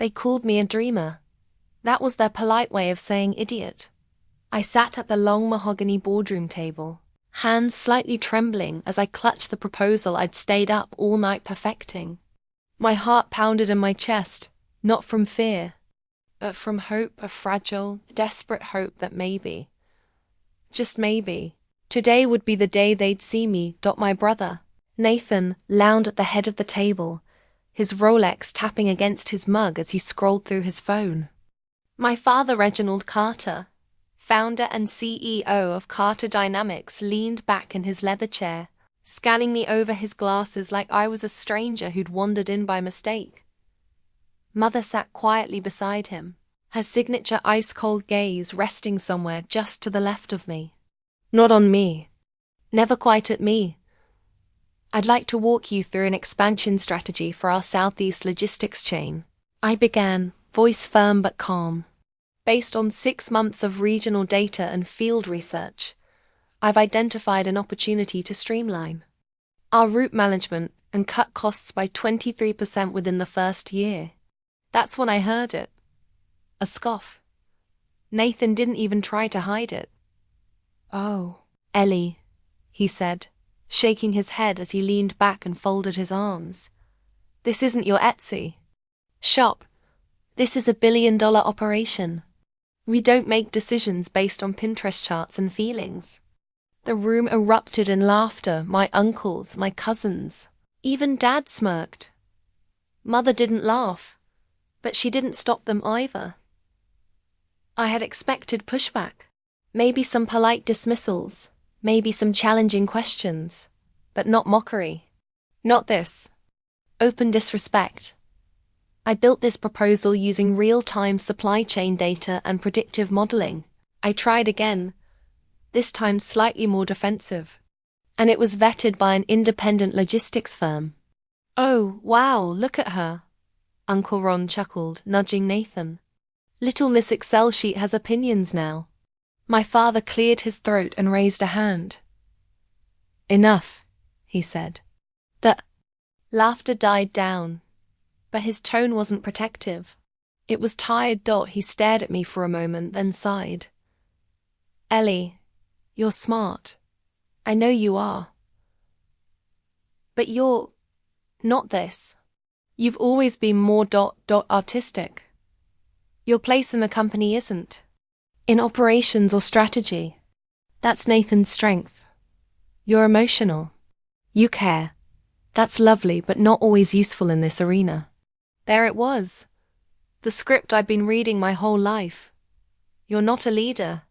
They called me a dreamer. That was their polite way of saying idiot. I sat at the long mahogany boardroom table, hands slightly trembling as I clutched the proposal I'd stayed up all night perfecting. My heart pounded in my chest, not from fear, but from hope, a fragile, desperate hope that maybe, just maybe, today would be the day they'd see me. My brother, Nathan, lounged at the head of the table, his Rolex tapping against his mug as he scrolled through his phone. My father, Reginald Carter, founder and CEO of Carter Dynamics, leaned back in his leather chair, scanning me over his glasses like I was a stranger who'd wandered in by mistake. Mother sat quietly beside him, her signature ice-cold gaze resting somewhere just to the left of me. Not on me. Never quite at me. I'd like to walk you through an expansion strategy for our Southeast logistics chain, I began, voice firm but calm. Based on 6 months of regional data and field research, I've identified an opportunity to streamline our route management and cut costs by 23% within the first year. That's when I heard it. A scoff. Nathan didn't even try to hide it. Oh, Ellie, he said, shaking his head as he leaned back and folded his arms. This isn't your Etsy shop. This is a billion-dollar operation. We don't make decisions based on Pinterest charts and feelings. The room erupted in laughter, my uncles, my cousins. Even Dad smirked. Mother didn't laugh, but she didn't stop them either. I had expected pushback, maybe some polite dismissals, maybe some challenging questions, but not mockery. Not this. Open disrespect. I built this proposal using real-time supply chain data and predictive modeling. I tried again, this time slightly more defensive, and it was vetted by an independent logistics firm. Oh, wow, look at her, Uncle Ron chuckled, nudging Nathan. Little Miss Excel sheet has opinions now. My father cleared his throat and raised a hand. Enough, he said. The laughter died down, but his tone wasn't protective. It was tired. He stared at me for a moment, then sighed. Ellie, you're smart. I know you are. But you're not this. You've always been more artistic. Your place in the company isn't in operations or strategy. That's Nathan's strength. You're emotional. You care. That's lovely, but not always useful in this arena. There it was. The script I'd been reading my whole life. You're not a leader.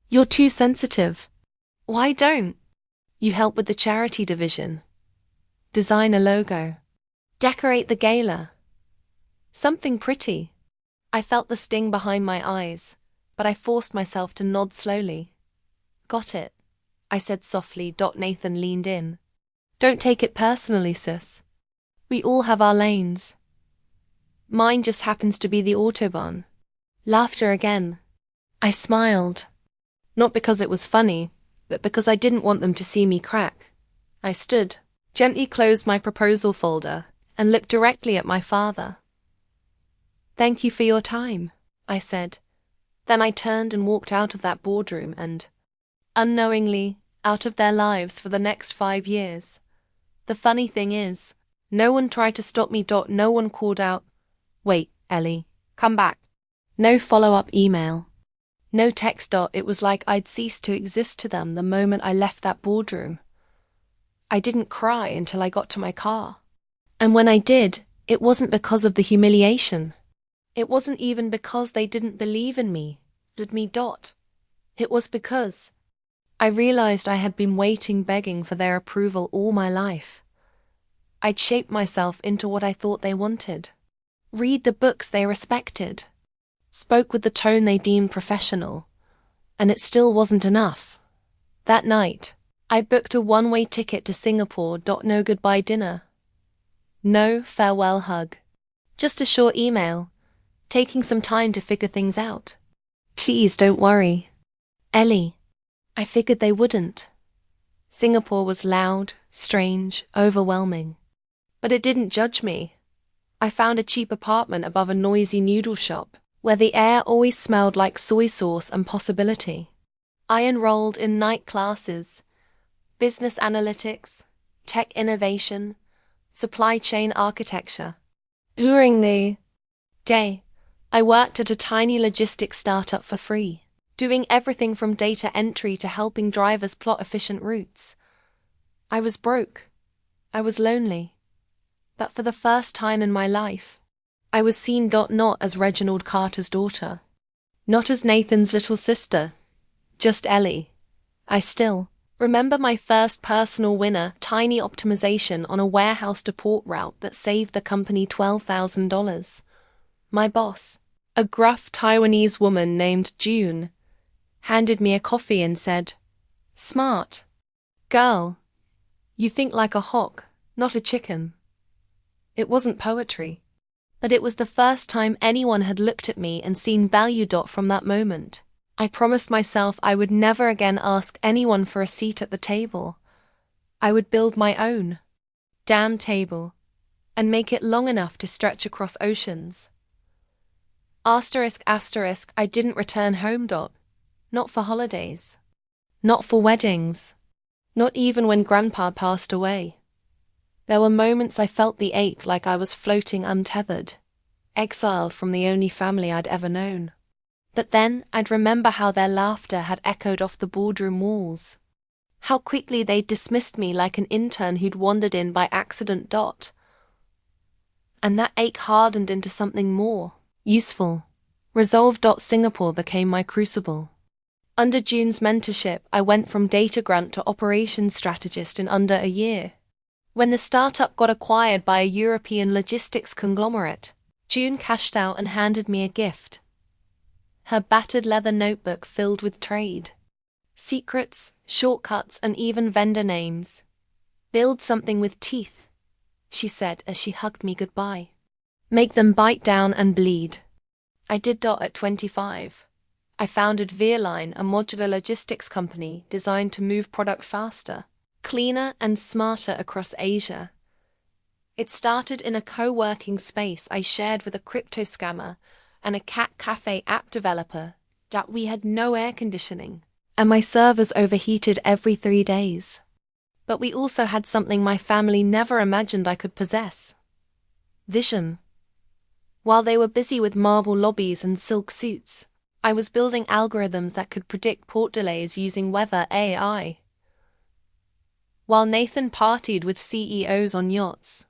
You're too sensitive. Why don't you help with the charity division? Design a logo. Decorate the gala. Something pretty. I felt the sting behind my eyes, but I forced myself to nod slowly. Got it, I said softly. Nathan leaned in. Don't take it personally, sis. We all have our lanes. Mine just happens to be the Autobahn. Laughter again. I smiled. Not because it was funny, but because I didn't want them to see me crack. I stood, gently closed my proposal folder, and looked directly at my father. Thank you for your time, I said. Then I turned and walked out of that boardroom and, unknowingly, out of their lives for the next 5 years. The funny thing is, no one tried to stop me. No one called out, "Wait, Ellie, come back." No follow-up email. No text. It was like I'd ceased to exist to them the moment I left that boardroom. I didn't cry until I got to my car. And when I did, it wasn't because of the humiliation. It wasn't even because they didn't believe in me. It was because I realized I had been waiting, begging for their approval all my life. I'd shaped myself into what I thought they wanted. Read the books they respected. Spoke with the tone they deemed professional. And it still wasn't enough. That night, I booked a one-way ticket to Singapore. No goodbye dinner. No farewell hug. Just a short email, taking some time to figure things out. Please don't worry. Ellie. I figured they wouldn't. Singapore was loud, strange, overwhelming. But it didn't judge me. I found a cheap apartment above a noisy noodle shop, where the air always smelled like soy sauce and possibility. I enrolled in night classes, business analytics, tech innovation, supply chain architecture. During the day, I worked at a tiny logistics startup for free, doing everything from data entry to helping drivers plot efficient routes. I was broke. I was lonely. But for the first time in my life, I was seen not as Reginald Carter's daughter, not as Nathan's little sister, just Ellie. I still remember my first personal winner, tiny optimization on a warehouse to port route that saved the company $12,000. My boss, a gruff Taiwanese woman named June, handed me a coffee and said, "Smart. Girl, you think like a hawk, not a chicken." It wasn't poetry, but it was the first time anyone had looked at me and seen value. From that moment, I promised myself I would never again ask anyone for a seat at the table. I would build my own damn table and make it long enough to stretch across oceans. Asterisk, asterisk, I didn't return home. Not for holidays. Not for weddings. Not even when Grandpa passed away. There were moments I felt the ache, like I was floating untethered, exiled from the only family I'd ever known. But then I'd remember how their laughter had echoed off the boardroom walls. How quickly they'd dismissed me like an intern who'd wandered in by accident. And that ache hardened into something more useful. Resolve. Singapore became my crucible. Under June's mentorship, I went from data grunt to operations strategist in under a year. When the startup got acquired by a European logistics conglomerate, June cashed out and handed me a gift. Her battered leather notebook filled with trade secrets, shortcuts, and even vendor names. "Build something with teeth," she said as she hugged me goodbye. "Make them bite down and bleed." I did. At 25. I founded Ellie, a modular logistics company designed to move product faster, cleaner, and smarter across Asia. It started in a co-working space I shared with a crypto scammer and a cat cafe app developer. That we had no air conditioning, and my servers overheated every 3 days. But we also had something my family never imagined I could possess: vision. While they were busy with marble lobbies and silk suits, I was building algorithms that could predict port delays using weather AI. While Nathan partied with CEOs on yachts,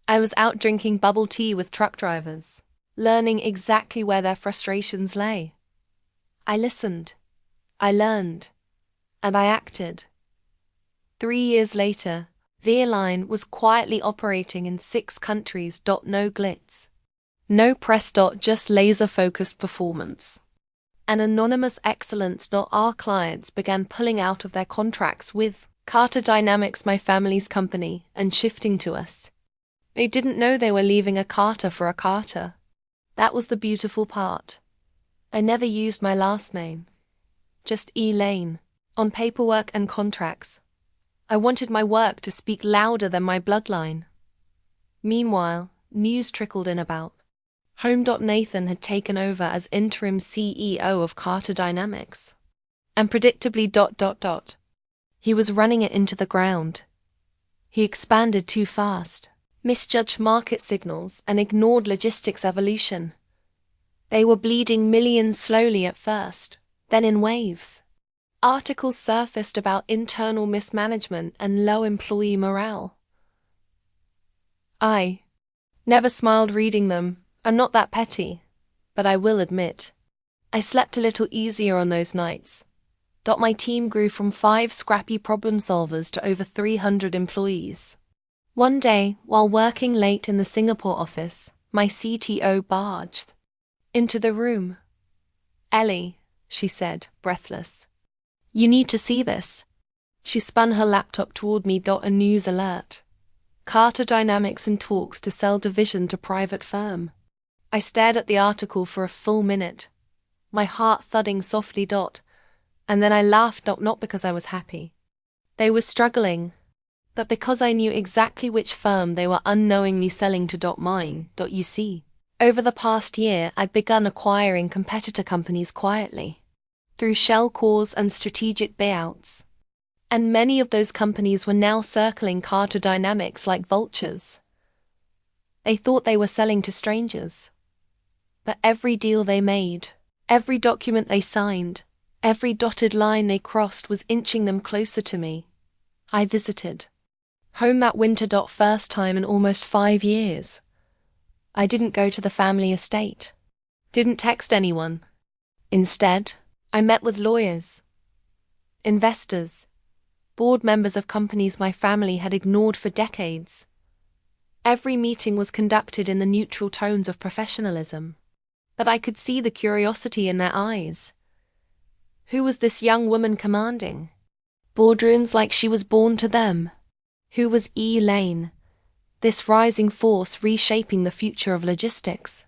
I was out drinking bubble tea with truck drivers, learning exactly where their frustrations lay. I listened, I learned, and I acted. 3 years later, Ellie was quietly operating in 6 countries. No glitz. No press. Just laser-focused performance. And anonymous excellence. Our clients began pulling out of their contracts with Carter Dynamics, my family's company, and shifting to us. They didn't know they were leaving a Carter for a Carter. That was the beautiful part. I never used my last name. Just Ellie Lane, on paperwork and contracts. I wanted my work to speak louder than my bloodline. Meanwhile, news trickled in about Home. Nathan had taken over as interim CEO of Carter Dynamics. And predictably. He was running it into the ground. He expanded too fast, misjudged market signals, and ignored logistics evolution. They were bleeding millions slowly at first, then in waves. Articles surfaced about internal mismanagement and low employee morale. I never smiled reading them. I'm not that petty, but I will admit, I slept a little easier on those nights. My team grew from 5 scrappy problem solvers to over 300 employees. One day, while working late in the Singapore office, my CTO barged into the room. "Ellie," she said, breathless, "you need to see this." She spun her laptop toward me. A news alert. Carter Dynamics in talks to sell division to private firm. I stared at the article for a full minute, my heart thudding softly. And then I laughed. Not because I was happy. They were struggling. but because I knew exactly which firm they were unknowingly selling to. Mine. You see, over the past year, I've begun acquiring competitor companies quietly, through shell cores and strategic buyouts. And many of those companies were now circling Carter Dynamics like vultures. They thought they were selling to strangers. But every deal they made, every document they signed, every dotted line they crossed was inching them closer to me. I visited home that winter. First time in almost 5 years. I didn't go to the family estate. Didn't text anyone. Instead, I met with lawyers, investors, board members of companies my family had ignored for decades. Every meeting was conducted in the neutral tones of professionalism, but I could see the curiosity in their eyes. Who was this young woman commanding boardrooms like she was born to them? Who was Ellie Lane, this rising force reshaping the future of logistics?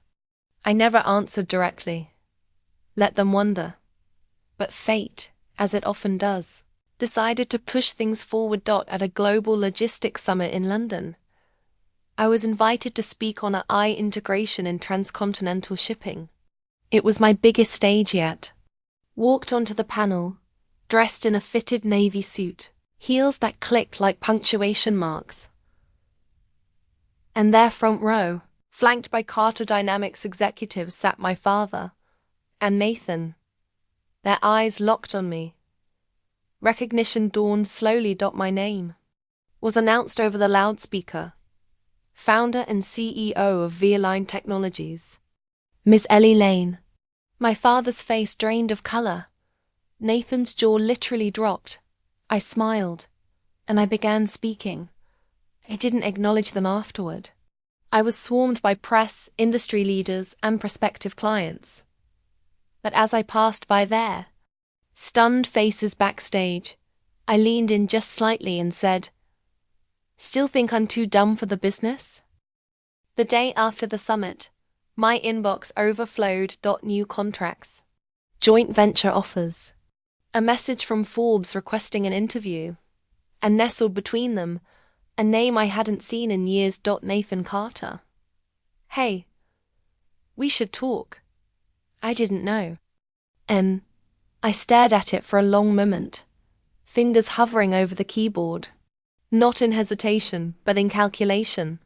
I never answered directly. Let them wonder. But fate, as it often does, decided to push things forward. At a global logistics summit in London, I was invited to speak on AI integration in transcontinental shipping. It was my biggest stage yet. Walked onto the panel, dressed in a fitted navy suit, heels that clicked like punctuation marks. And there front row, flanked by Carter Dynamics executives, sat my father and Nathan. Their eyes locked on me. Recognition dawned slowly. My name was announced over the loudspeaker. Founder and CEO of Ellie Technologies, Ms. Ellie Lane. My father's face drained of color. Nathan's jaw literally dropped. I smiled, and I began speaking. I didn't acknowledge them afterward. I was swarmed by press, industry leaders, and prospective clients. But as I passed by their stunned faces backstage, I leaned in just slightly and said, "Still think I'm too dumb for the business?" The day after the summit, my inbox overflowed. New contracts, joint venture offers, a message from Forbes requesting an interview, and nestled between them, a name I hadn't seen in years. Nathan Carter. Hey, we should talk. I didn't know. I stared at it for a long moment, fingers hovering over the keyboard, not in hesitation, but in calculation.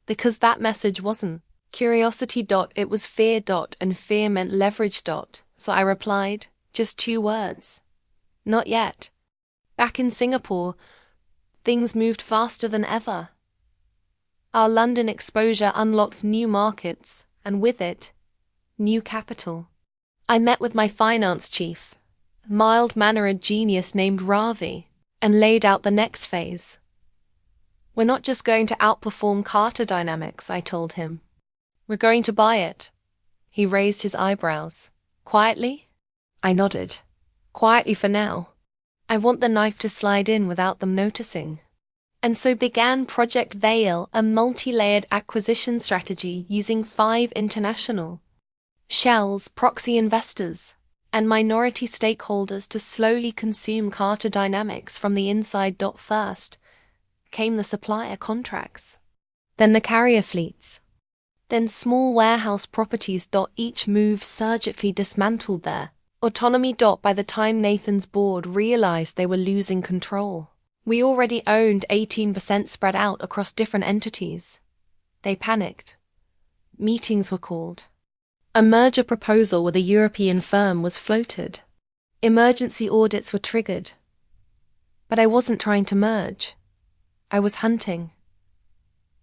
Because that message wasn't curiosity. It was fear. And fear meant leverage. So I replied, just 2 words. Not yet. Back in Singapore, things moved faster than ever. Our London exposure unlocked new markets, and with it, new capital. I met with my finance chief, a mild-mannered genius named Ravi, and laid out the next phase. We're not just going to outperform Carter Dynamics, I told him. We're going to buy it. He raised his eyebrows. Quietly? I nodded. Quietly for now. I want the knife to slide in without them noticing. And so began Project Veil, a multi-layered acquisition strategy using 5 international shells, proxy investors, and minority stakeholders to slowly consume Carter Dynamics from the inside. First came the supplier contracts, then the carrier fleets, then small warehouse properties. Each move surgically dismantled their autonomy. By the time Nathan's board realized they were losing control, we already owned 18% spread out across different entities. They panicked. Meetings were called. A merger proposal with a European firm was floated. Emergency audits were triggered. But I wasn't trying to merge. I was hunting.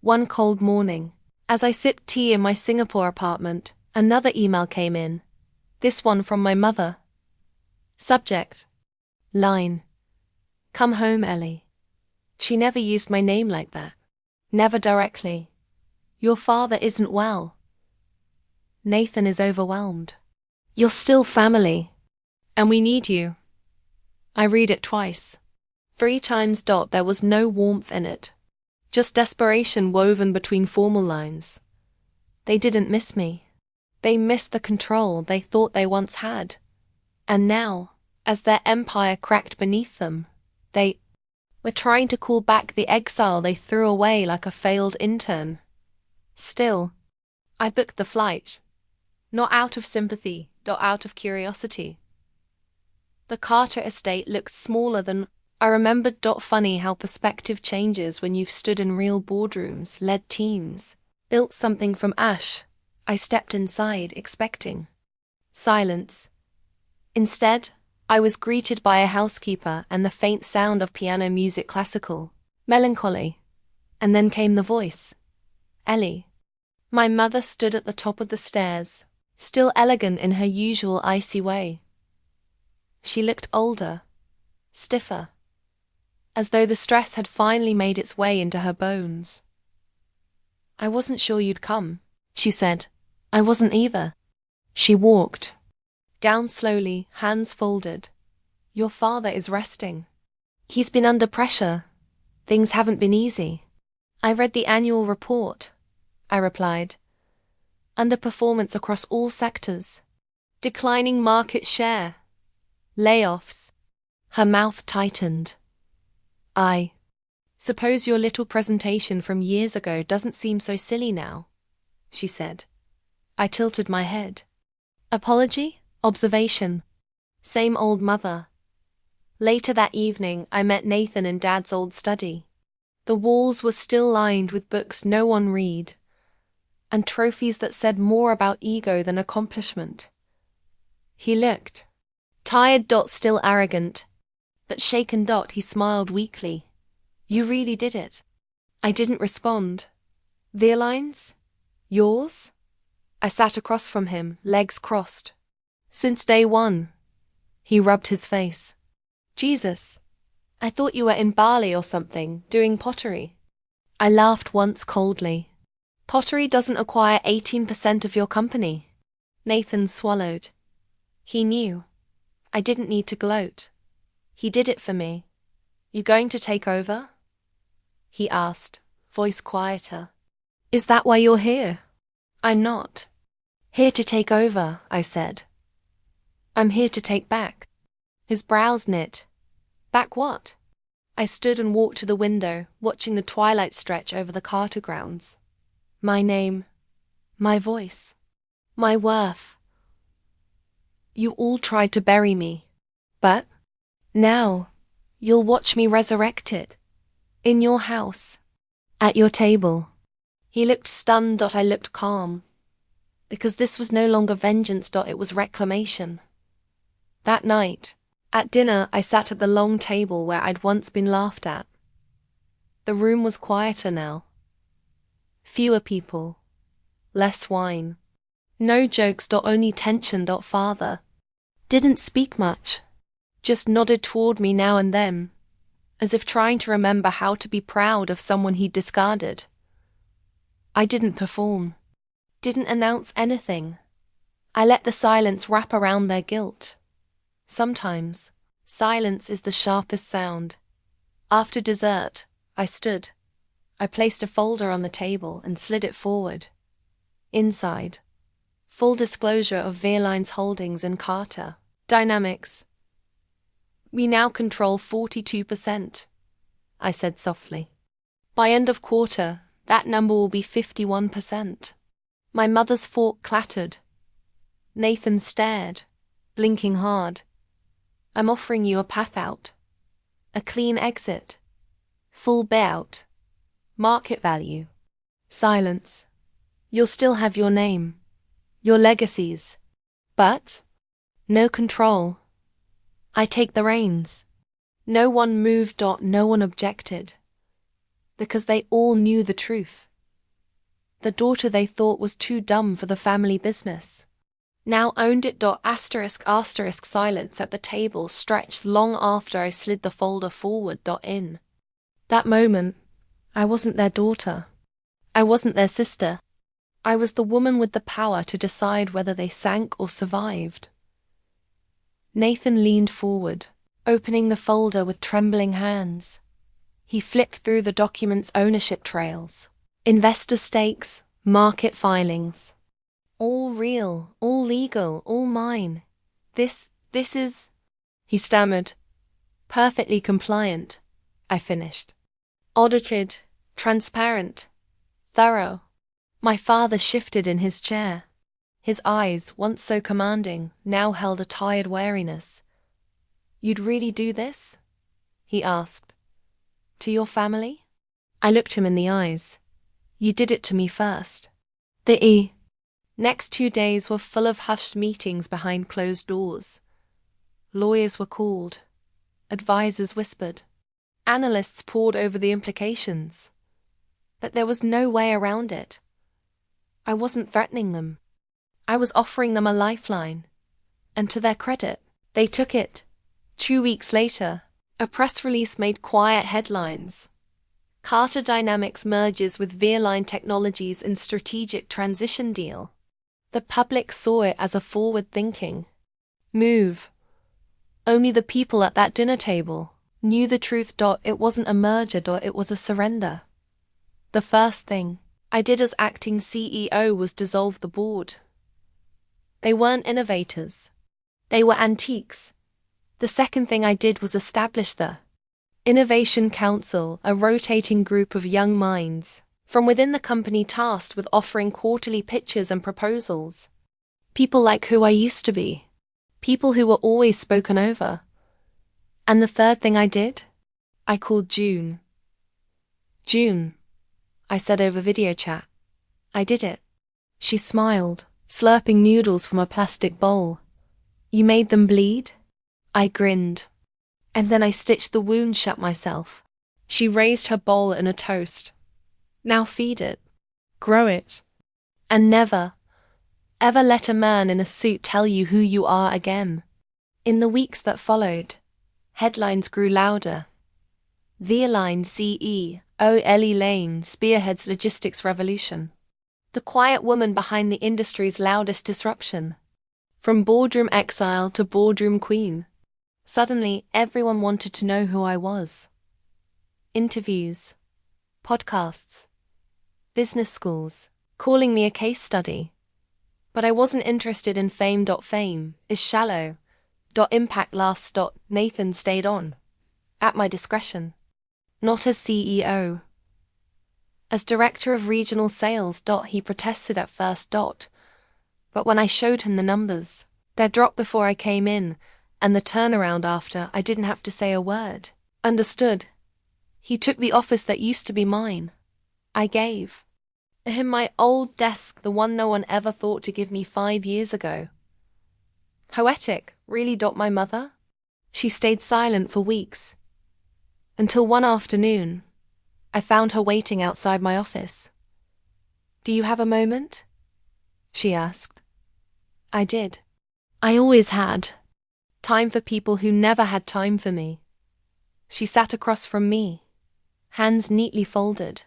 One cold morning, as I sipped tea in my Singapore apartment, another email came in. This one from my mother. Subject: line. Come home, Ellie. She never used my name like that. Never directly. Your father isn't well. Nathan is overwhelmed. You're still family, and we need you. I read it twice. 3 times. There was no warmth in it. Just desperation woven between formal lines. They didn't miss me. They missed the control they thought they once had. And now, as their empire cracked beneath them, they We're trying to call back the exile they threw away like a failed intern. Still, I booked the flight. Not out of sympathy, but out of curiosity. The Carter estate looked smaller than I remembered. Funny how perspective changes when you've stood in real boardrooms, led teams, built something from ash. I stepped inside, expecting silence. Instead, I was greeted by a housekeeper and the faint sound of piano music, classical, melancholy. And then came the voice. Ellie. My mother stood at the top of the stairs, still elegant in her usual icy way. She looked older, stiffer, as though the stress had finally made its way into her bones. I wasn't sure you'd come, she said. I wasn't either. She walked down slowly, hands folded. Your father is resting. He's been under pressure. Things haven't been easy. I read the annual report, I replied. Underperformance across all sectors. Declining market share. Layoffs. Her mouth tightened. I suppose your little presentation from years ago doesn't seem so silly now, she said. I tilted my head. Apology? Observation. Same old mother. Later that evening, I met Nathan in Dad's old study. The walls were still lined with books no one read, and trophies that said more about ego than accomplishment. He looked tired. Still arrogant, but shaken. He smiled weakly. You really did it. I didn't respond. Veerlines? Yours? I sat across from him, legs crossed. Since day one. He rubbed his face. Jesus, I thought you were in Bali or something, doing pottery. I laughed once coldly. Pottery doesn't acquire 18% of your company. Nathan swallowed. He knew. I didn't need to gloat. He did it for me. You going to take over? He asked, voice quieter. Is that why you're here? I'm not here to take over, I said. I'm here to take back. His brows knit. Back what? I stood and walked to the window, watching the twilight stretch over the Carter grounds. My name, my voice, my worth. You all tried to bury me, but now you'll watch me resurrected. In your house, at your table. He looked stunned. I looked calm. Because this was no longer vengeance. It was reclamation. That night, at dinner, I sat at the long table where I'd once been laughed at. The room was quieter now. Fewer people. Less wine. No jokes. Only tension. Father didn't speak much. Just nodded toward me now and then, as if trying to remember how to be proud of someone he'd discarded. I didn't perform. Didn't announce anything. I let the silence wrap around their guilt. Sometimes, silence is the sharpest sound. After dessert, I stood. I placed a folder on the table and slid it forward. Inside, full disclosure of Veerline's holdings in Carter. Dynamics. We now control 42%, I said softly. By end of quarter, that number will be 51%. My mother's fork clattered. Nathan stared, blinking hard. I'm offering you a path out. A clean exit. Full buyout. Market value. Silence. You'll still have your name. Your legacies. But no control. I take the reins. No one moved. No one objected. Because they all knew the truth. The daughter they thought was too dumb for the family business now owned it. **** Silence at the table stretched long after I slid the folder forward. In that moment, I wasn't their daughter. I wasn't their sister. I was the woman with the power to decide whether they sank or survived. Nathan leaned forward, opening the folder with trembling hands. He flipped through the document's ownership trails. Investor stakes, market filings. All real, all legal, all mine. This is, he stammered. Perfectly compliant. I finished. Audited, transparent, thorough. My father shifted in his chair. His eyes, once so commanding, now held a tired wariness. "You'd really do this?" he asked. "To your family?" I looked him in the eyes. "You did it to me first." The next 2 days were full of hushed meetings behind closed doors. Lawyers were called. Advisors whispered. Analysts pored over the implications. But there was no way around it. I wasn't threatening them. I was offering them a lifeline. And to their credit, they took it. 2 weeks later, a press release made quiet headlines. Carter Dynamics merges with Veerline Technologies in strategic transition deal. The public saw it as a forward-thinking move. Only the people at that dinner table knew the truth. It wasn't a merger. It was a surrender. The first thing I did as acting CEO was dissolve the board. They weren't innovators. They were antiques. The second thing I did was establish the Innovation Council, a rotating group of young minds from within the company tasked with offering quarterly pitches and proposals. People like who I used to be. People who were always spoken over. And the third thing I did? I called June. "June," I said over video chat. "I did it." She smiled, slurping noodles from a plastic bowl. "You made them bleed?" I grinned. "And then I stitched the wound shut myself." She raised her bowl in a toast. "Now feed it. Grow it. And never, ever let a man in a suit tell you who you are again." In the weeks that followed, headlines grew louder. Veerline CEO Ellie Lane spearheads logistics revolution. The quiet woman behind the industry's loudest disruption. From boardroom exile to boardroom queen. Suddenly, everyone wanted to know who I was. Interviews, podcasts, business schools, calling me a case study. But I wasn't interested in fame. Fame is shallow. Impact lasts. Nathan stayed on. At my discretion. Not as CEO. As director of regional sales. He protested at first. But when I showed him the numbers, their drop before I came in, and the turnaround after, I didn't have to say a word. Understood. He took the office that used to be mine. I gave him my old desk, the one no one ever thought to give me 5 years ago. Poetic, really. My mother? She stayed silent for weeks. Until one afternoon, I found her waiting outside my office. "Do you have a moment?" she asked. I did. I always had. Time for people who never had time for me. She sat across from me, hands neatly folded.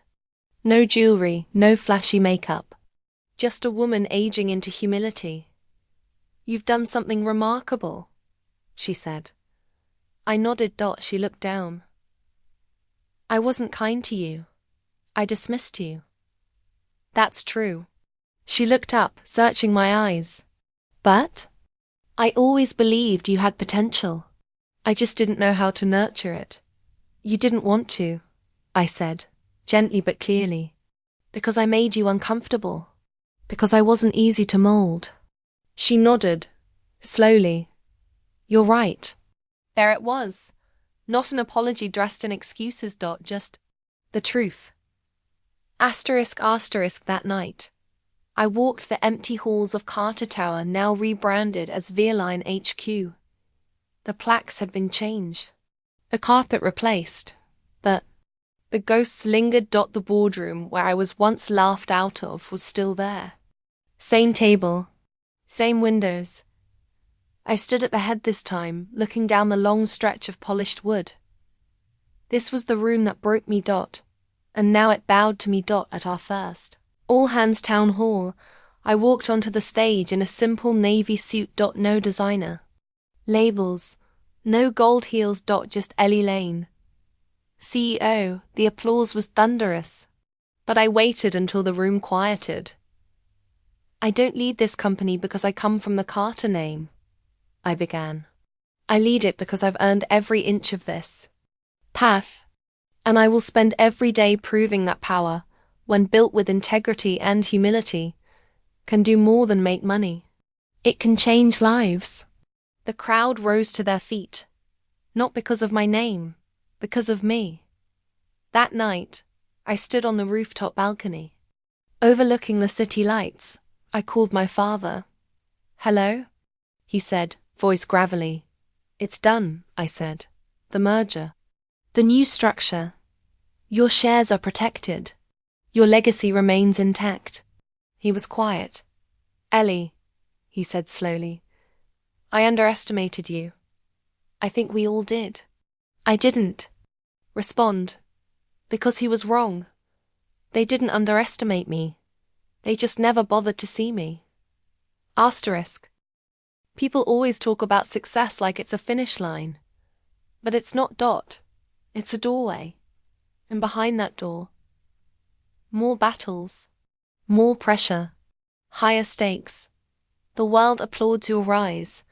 No jewelry, no flashy makeup. Just a woman aging into humility. "You've done something remarkable," she said. I nodded. She looked down. "I wasn't kind to you. I dismissed you." "That's true." She looked up, searching my eyes. "But I always believed you had potential. I just didn't know how to nurture it." "You didn't want to," I said, gently but clearly. "Because I made you uncomfortable. Because I wasn't easy to mold." She nodded, slowly. "You're right." There it was. Not an apology dressed in excuses. Just the truth. Asterisk. That night, I walked the empty halls of Carter Tower, now rebranded as Veerline HQ. The plaques had been changed. The carpet replaced. The ghosts lingered. The boardroom, where I was once laughed out of, was still there. Same table. Same windows. I stood at the head this time, looking down the long stretch of polished wood. This was the room that broke me. And now it bowed to me. At our first all-hands town hall, I walked onto the stage in a simple navy suit. No designer. Labels. No gold heels. Just Ellie Lane. CEO. The applause was thunderous. But I waited until the room quieted. "I don't lead this company because I come from the Carter name," I began. "I lead it because I've earned every inch of this path. And I will spend every day proving that power, when built with integrity and humility, can do more than make money. It can change lives. The crowd rose to their feet, not because of my name, because of me. That night, I stood on the rooftop balcony. Overlooking the city lights, I called my father. "Hello?" he said, voice gravelly. "It's done," I said. "The merger. The new structure. Your shares are protected. Your legacy remains intact." He was quiet. "Ellie," he said slowly, "I underestimated you. I think we all did." I didn't respond, because he was wrong. They didn't underestimate me. They just never bothered to see me. Asterisk. People always talk about success like it's a finish line. But it's not. It's a doorway. And behind that door, more battles, more pressure, higher stakes. The world applauds your rise,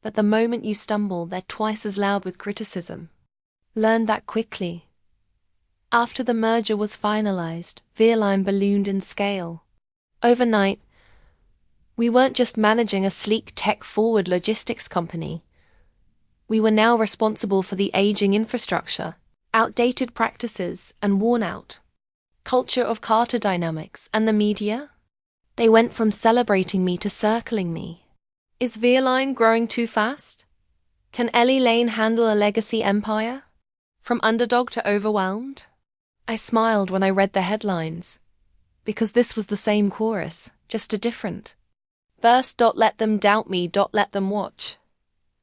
but the moment you stumble, they're twice as loud with criticism. Learn that quickly. After the merger was finalized, Veerline ballooned in scale. Overnight, we weren't just managing a sleek tech-forward logistics company. We were now responsible for the aging infrastructure, outdated practices, and worn-out culture of Carter dynamics, and the media. They went from celebrating me to circling me. Is Veerline growing too fast? Can Ellie Lane handle a legacy empire? From underdog to overwhelmed? I smiled when I read the headlines, because this was the same chorus, just a different. First. Let them doubt me. Let them watch.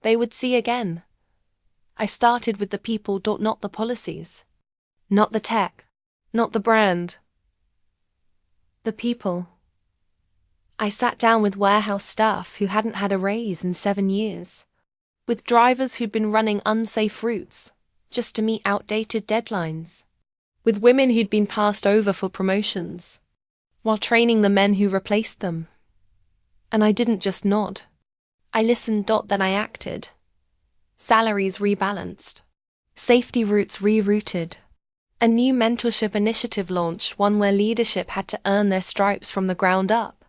They would see again. I started with the people. Not the policies. Not the tech. Not the brand. The people. I sat down with warehouse staff who hadn't had a raise in 7 years. With drivers who'd been running unsafe routes, just to meet outdated deadlines. With women who'd been passed over for promotions, while training the men who replaced them. And I didn't just nod. I listened. Then I acted. Salaries rebalanced. Safety routes rerouted. A new mentorship initiative launched, one where leadership had to earn their stripes from the ground up.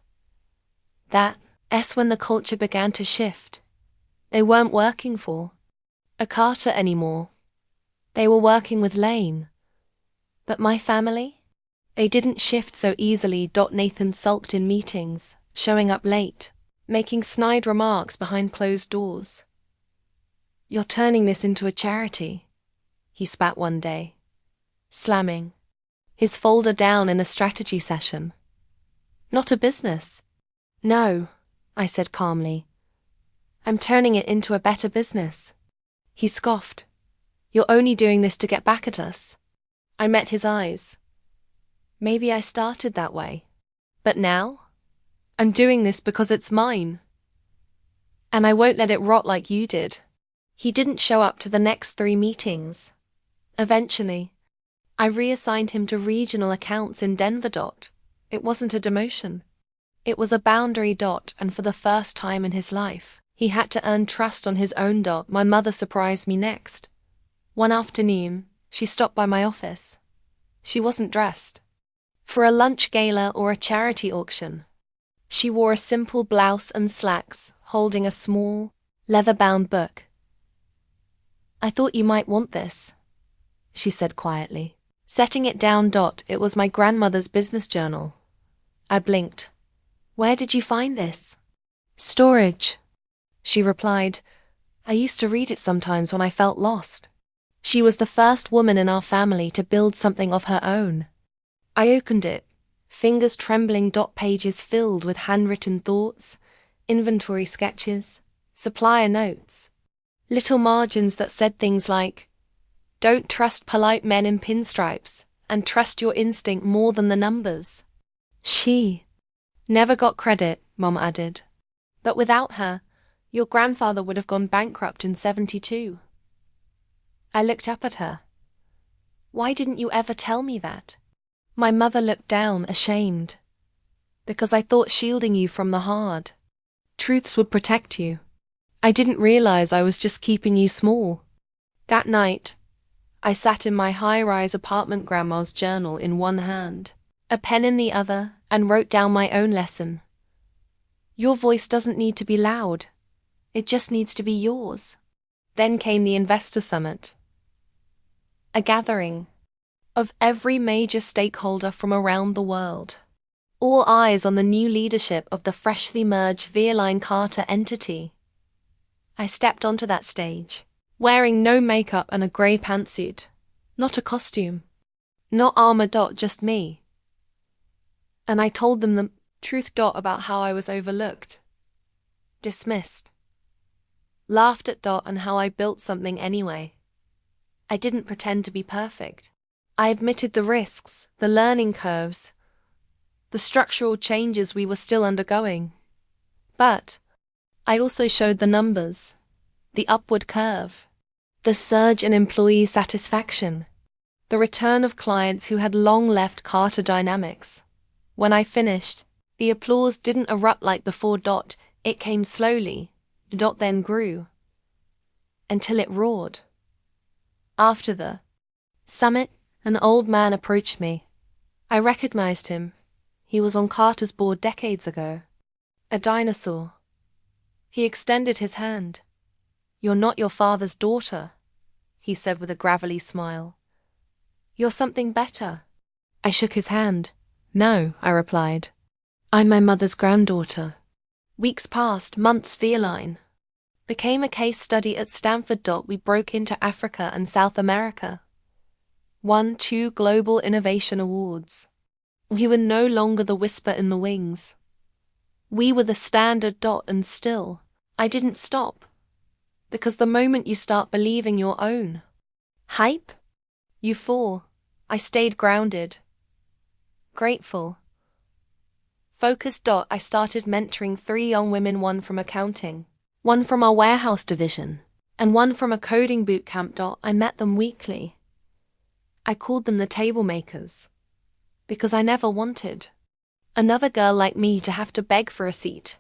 That's when the culture began to shift. They weren't working for a Carter anymore. They were working with Lane. But my family? They didn't shift so easily. Nathan sulked in meetings, showing up late, making snide remarks behind closed doors. "You're turning this into a charity," he spat one day, slamming his folder down in a strategy session. "Not a business." "No," I said calmly. "I'm turning it into a better business." He scoffed. "You're only doing this to get back at us." I met his eyes. Maybe I started that way. But now, I'm doing this because it's mine. And I won't let it rot like you did. He didn't show up to the next 3 meetings. Eventually, I reassigned him to regional accounts in Denver. It wasn't a demotion. It was a boundary. And for the first time in his life, he had to earn trust on his own. My mother surprised me next. One afternoon, she stopped by my office. She wasn't dressed for a lunch gala or a charity auction. She wore a simple blouse and slacks, holding a small, leather-bound book. "I thought you might want this," she said quietly, setting it down. It was my grandmother's business journal. I blinked. "Where did you find this?" "Storage," she replied. "I used to read it sometimes when I felt lost." She was the first woman in our family to build something of her own. I opened it, fingers trembling. Pages filled with handwritten thoughts, inventory sketches, supplier notes, little margins that said things like, "Don't trust polite men in pinstripes, and trust your instinct more than the numbers." She never got credit, Mom added. But without her, your grandfather would have gone bankrupt in 72. I looked up at her. "Why didn't you ever tell me that?" My mother looked down, ashamed. "Because I thought shielding you from the hard truths would protect you. I didn't realize I was just keeping you small." That night, I sat in my high-rise apartment grandma's journal in one hand, a pen in the other, and wrote down my own lesson. Your voice doesn't need to be loud. It just needs to be yours. Then came the investor summit. A gathering of every major stakeholder from around the world. All eyes on the new leadership of the freshly merged Ellie Carter entity. I stepped onto that stage, wearing no makeup and a grey pantsuit. Not a costume. Not armor. Just me. And I told them the truth about how I was overlooked, dismissed, laughed at and how I built something anyway. I didn't pretend to be perfect. I admitted the risks, the learning curves, the structural changes we were still undergoing. But I also showed the numbers, the upward curve, the surge in employee satisfaction, the return of clients who had long left Carter Dynamics. When I finished, the applause didn't erupt like before. It came slowly, then grew, until it roared. After the summit, an old man approached me. I recognized him. He was on Carter's board decades ago. A dinosaur. He extended his hand. You're not your father's daughter, he said with a gravelly smile. You're something better. I shook his hand. No, I replied. I'm my mother's granddaughter. Weeks passed, months. Ellie became a case study at Stanford. We broke into Africa and South America. Won 2 Global Innovation Awards. We were no longer the whisper in the wings. We were the standard. And still, I didn't stop. Because the moment you start believing your own hype, you fall. I stayed grounded, grateful, focused. I started mentoring 3 young women, one from accounting, one from our warehouse division, and one from a coding boot camp. I met them weekly. I called them the table makers, because I never wanted another girl like me to have to beg for a seat.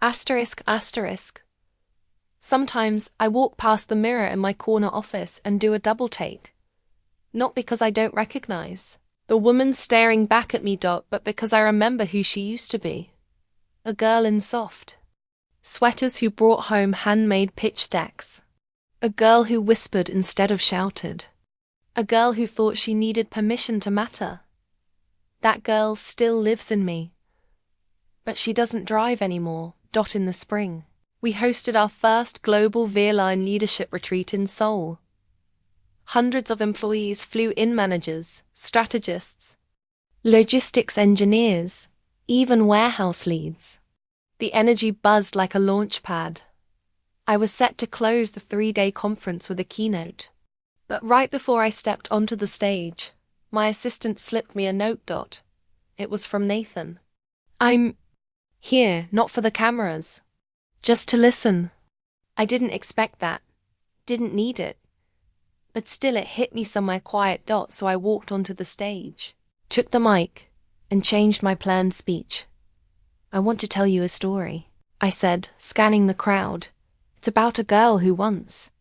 Asterisk. Sometimes I walk past the mirror in my corner office and do a double take. Not because I don't recognize the woman staring back at me. But because I remember who she used to be. A girl in soft sweaters who brought home handmade pitch decks. A girl who whispered instead of shouted. A girl who thought she needed permission to matter. That girl still lives in me. But she doesn't drive anymore. In the spring, we hosted our first global Ellie leadership retreat in Seoul. Hundreds of employees flew in, managers, strategists, logistics engineers, even warehouse leads. The energy buzzed like a launch pad. I was set to close the 3-day conference with a keynote. But right before I stepped onto the stage, my assistant slipped me a note. It was from Nathan. I'm here, not for the cameras. Just to listen. I didn't expect that. Didn't need it. But still it hit me somewhere quiet. So I walked onto the stage, took the mic, and changed my planned speech. I want to tell you a story, I said, scanning the crowd. It's about a girl who once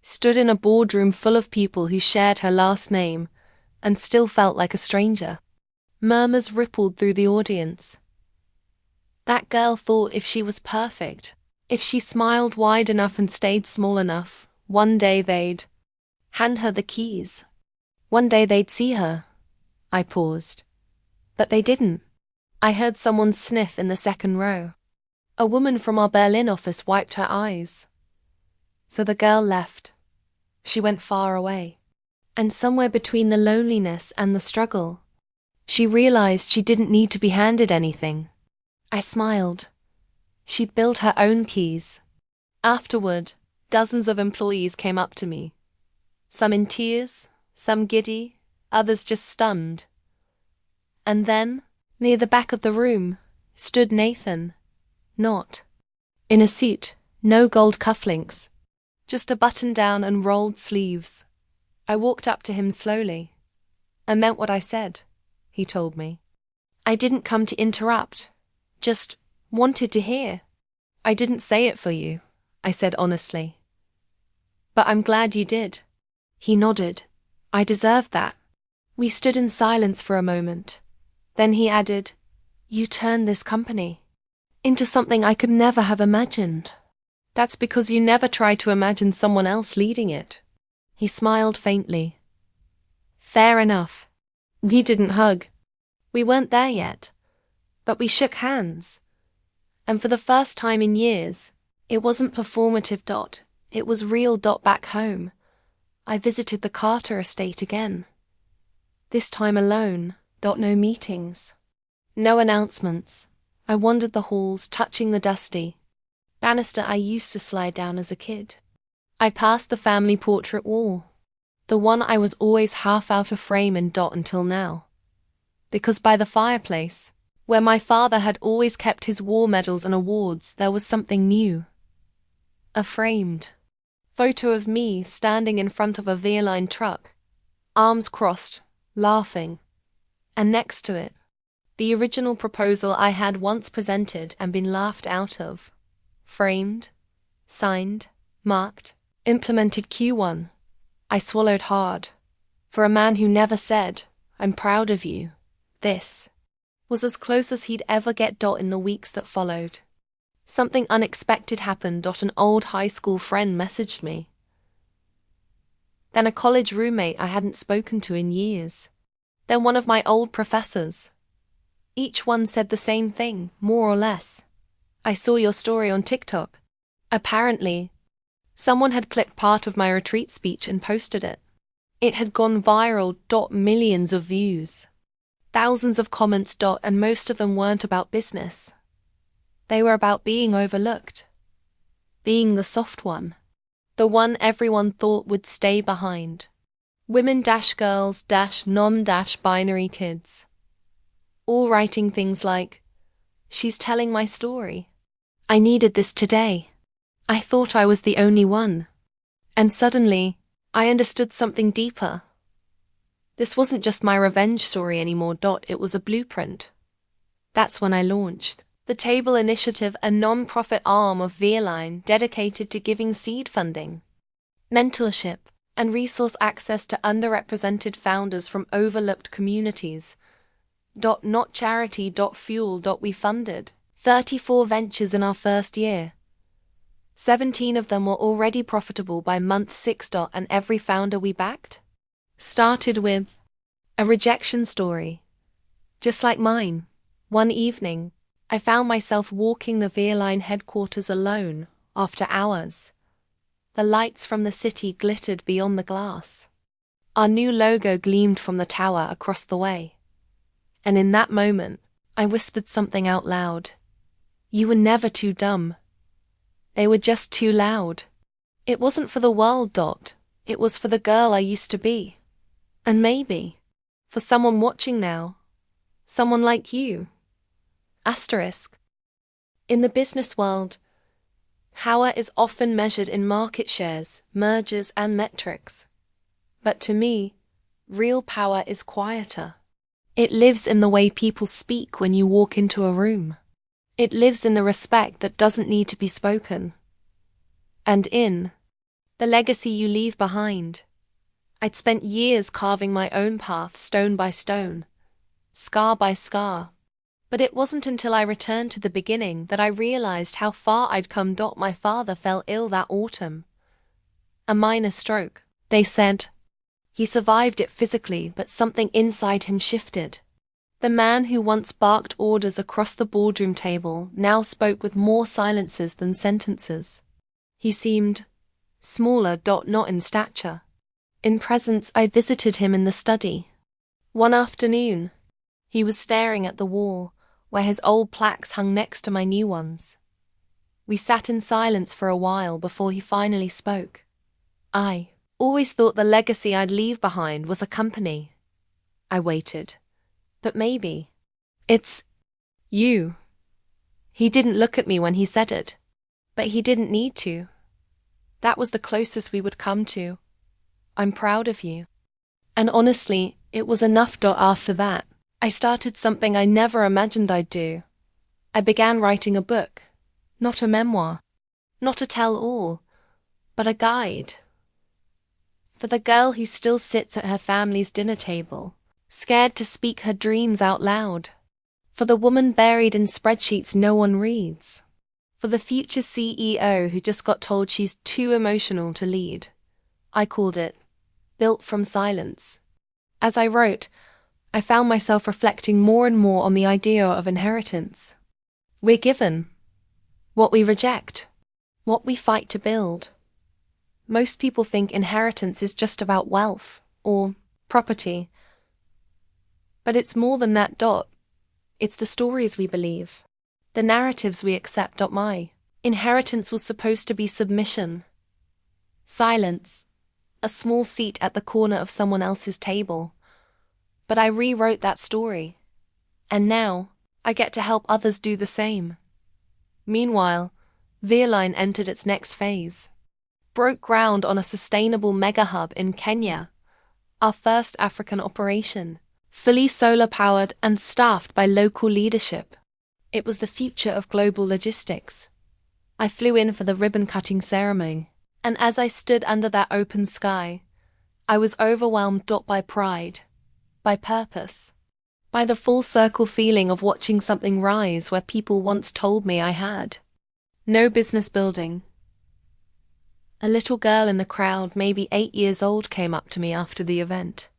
stood in a boardroom full of people who shared her last name and still felt like a stranger. Murmurs rippled through the audience. That girl thought if she was perfect, if she smiled wide enough and stayed small enough, one day they'd hand her the keys. One day they'd see her. I paused. But they didn't. I heard someone sniff in the second row. A woman from our Berlin office wiped her eyes. So the girl left. She went far away. And somewhere between the loneliness and the struggle, she realized she didn't need to be handed anything. I smiled. She'd built her own keys. Afterward, dozens of employees came up to me. Some in tears, some giddy, others just stunned. And then, near the back of the room, stood Nathan. Not in a suit, no gold cufflinks, just a button-down and rolled sleeves. I walked up to him slowly. I meant what I said, he told me. I didn't come to interrupt, just wanted to hear. I didn't say it for you, I said honestly. But I'm glad you did. He nodded. I deserved that. We stood in silence for a moment. Then he added, "You turned this company into something I could never have imagined." "That's because you never tried to imagine someone else leading it." He smiled faintly. "Fair enough." We didn't hug. We weren't there yet. But we shook hands. And for the first time in years, it wasn't performative. It was real. Back home, I visited the Carter estate again. This time alone. No meetings. No announcements. I wandered the halls, touching the dusty banister I used to slide down as a kid. I passed the family portrait wall, the one I was always half out of frame in. Until now. Because by the fireplace, where my father had always kept his war medals and awards, there was something new. A framed photo of me standing in front of a Ellie truck, arms crossed, laughing, and next to it, the original proposal I had once presented and been laughed out of. Framed, signed, marked, implemented. Q1. I swallowed hard. For a man who never said, "I'm proud of you," this was as close as he'd ever get. In the weeks that followed, something unexpected happened. An old high school friend messaged me. Then a college roommate I hadn't spoken to in years. Then one of my old professors. Each one said the same thing, more or less. "I saw your story on TikTok." Apparently, someone had clipped part of my retreat speech and posted it. It had gone viral. Millions of views. Thousands of comments. And most of them weren't about business. They were about being overlooked. Being the soft one. The one everyone thought would stay behind. Women-girls, non-binary kids. All writing things like, "She's telling my story. I needed this today. I thought I was the only one." And suddenly, I understood something deeper. This wasn't just my revenge story anymore. It was a blueprint. That's when I launched the Table Initiative, a non-profit arm of Ellie Lane dedicated to giving seed funding, mentorship, and resource access to underrepresented founders from overlooked communities. Not charity. Fuel. We funded 34 ventures in our first year. 17 of them were already profitable by month 6. And every founder we backed started with a rejection story. Just like mine. One evening, I found myself walking the Ellie Lane headquarters alone after hours. The lights from the city glittered beyond the glass. Our new logo gleamed from the tower across the way. And in that moment, I whispered something out loud. You were never too dumb. They were just too loud. It wasn't for the world. It was for the girl I used to be. And maybe, for someone watching now, someone like you. Asterisk. In the business world, power is often measured in market shares, mergers, and metrics. But to me, real power is quieter. It lives in the way people speak when you walk into a room. It lives in the respect that doesn't need to be spoken. And in the legacy you leave behind. I'd spent years carving my own path stone by stone, scar by scar. But it wasn't until I returned to the beginning that I realized how far I'd come. My father fell ill that autumn. A minor stroke, they said. He survived it physically, but something inside him shifted. The man who once barked orders across the boardroom table now spoke with more silences than sentences. He seemed smaller. Not in stature. In presence. I visited him in the study. One afternoon, he was staring at the wall, where his old plaques hung next to my new ones. We sat in silence for a while before he finally spoke. I always thought the legacy I'd leave behind was a company. I waited. But maybe it's you. He didn't look at me when he said it. But he didn't need to. That was the closest we would come to. I'm proud of you. And honestly, it was enough. After that, I started something I never imagined I'd do. I began writing a book. Not a memoir. Not a tell-all. But a guide. For the girl who still sits at her family's dinner table, scared to speak her dreams out loud. For the woman buried in spreadsheets no one reads. For the future CEO who just got told she's too emotional to lead. I called it Built from Silence. As I wrote, I found myself reflecting more and more on the idea of inheritance. We're given what we reject, what we fight to build. Most people think inheritance is just about wealth or property. But it's more than that. It's the stories we believe, the narratives we accept. My inheritance was supposed to be submission, silence, a small seat at the corner of someone else's table. But I rewrote that story, and now I get to help others do the same. Meanwhile, Ellie Lane entered its next phase. Broke ground on a sustainable mega hub in Kenya, our first African operation, fully solar-powered and staffed by local leadership. It was the future of global logistics. I flew in for the ribbon-cutting ceremony, and as I stood under that open sky, I was overwhelmed by pride, by purpose, by the full-circle feeling of watching something rise where people once told me I had no business building. A little girl in the crowd, maybe 8 years old, came up to me after the event.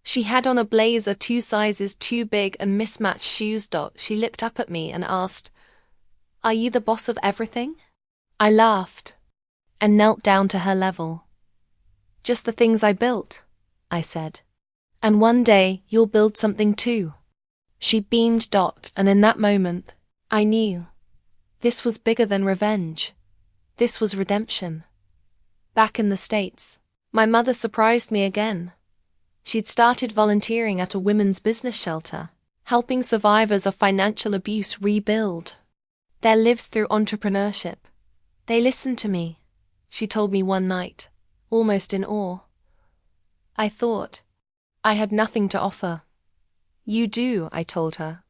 She had on a blazer 2 sizes too big and mismatched shoes. She looked up at me and asked, "Are you the boss of everything?" I laughed and knelt down to her level. "Just the things I built," I said. "And one day you'll build something too." She beamed. And in that moment, I knew this was bigger than revenge. This was redemption. Back in the States, my mother surprised me again. She'd started volunteering at a women's business shelter, helping survivors of financial abuse rebuild their lives through entrepreneurship. "They listened to me," she told me one night, almost in awe. I thought I had nothing to offer. "You do," I told her.